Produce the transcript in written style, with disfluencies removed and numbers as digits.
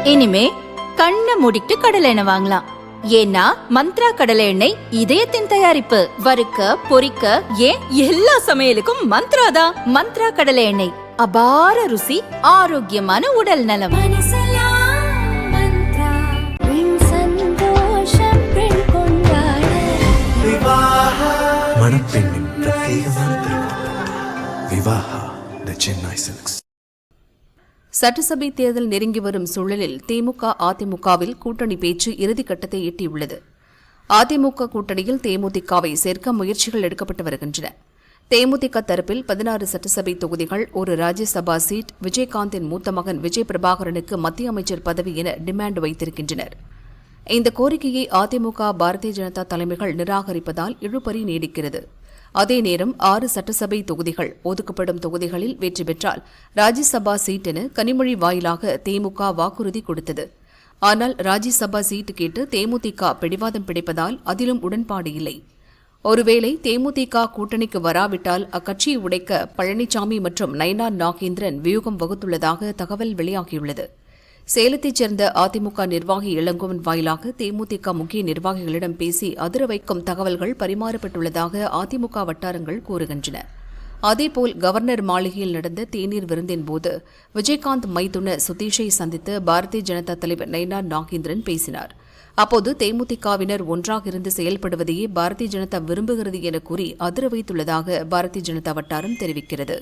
இனிமே கண்ணை மூடிட்டு கடலை எண்ணெய் வாங்கலாம். ஏன்னா மந்த்ரா கடலை எண்ணெய் இதயத்தின் தயாரிப்பு. வறுக்க பொரிக்க ஏன் எல்லா சமையலுக்கும் மந்த்ரா தான். மந்த்ரா கடலை எண்ணெய், அபார ருசி, ஆரோக்கியமான உடல் நலம். மணப்பெண்ணின் பிரத்யேகமான விவாஹா தி சென்னை சில்க்ஸ். சட்டசபை தேர்தல் நெருங்கி வரும் சூழலில் திமுக அதிமுகவில் கூட்டணி பேச்சு இறுதிக்கட்டத்தை எட்டியுள்ளது. அதிமுக கூட்டணியில் தேமுதிகவை சேர்க்க முயற்சிகள் எடுக்கப்பட்டு வருகின்றன. தேமுதிக தரப்பில் 16 சட்டசபை தொகுதிகள், ஒரு ராஜ்யசபா சீட், விஜயகாந்தின் மூத்த மகன் விஜய் பிரபாகரனுக்கு மத்திய அமைச்சர் பதவி என டிமாண்ட் வைத்திருக்கின்றனர். இந்த கோரிக்கையை அதிமுக, பாரதிய ஜனதா தலைமைகள் நிராகரிப்பதால் இழுபறி நீடிக்கிறது. அதே நேரம் 6 சட்டசபை தொகுதிகள் ஒதுக்கப்படும் தொகுதிகளில் வெற்றி பெற்றால் ராஜ்யசபா சீட் என கனிமொழி வாயிலாக திமுக வாக்குறுதி கொடுத்தது. ஆனால் ராஜ்யசபா சீட் கேட்டு தேமுதிக பிடிவாதம் பிடிப்பதால் அதிலும் உடன்பாடு இல்லை. ஒருவேளை தேமுதிக கூட்டணிக்கு வராவிட்டால் அக்கட்சியை உடைக்க பழனிசாமி மற்றும் நயினார் நாகேந்திரன் வியூகம் வகுத்துள்ளதாக தகவல் வெளியாகியுள்ளது. சேலத்தைச் சேர்ந்த அதிமுக நிர்வாகி இளங்கோவன் வாயிலாக தேமுதிக முக்கிய நிர்வாகிகளிடம் பேசி அதிர வைக்கும் தகவல்கள் பரிமாறப்பட்டுள்ளதாக அதிமுக வட்டாரங்கள் கூறுகின்றன. அதேபோல் கவர்னர் மாளிகையில் நடந்த தேநீர் விருந்தின் போது விஜயகாந்த் மைத்துன சுதீஷை சந்தித்து பாரதிய ஜனதா தலைவர் நயினார் நாகேந்திரன் பேசினார். அப்போது தேமுதிகவினர் ஒன்றாக இருந்து செயல்படுவதையே பாரதிய ஜனதா விரும்புகிறது என கூறி அதிர வைத்துள்ளதாக பாரதிய ஜனதா வட்டாரம் தெரிவிக்கிறது.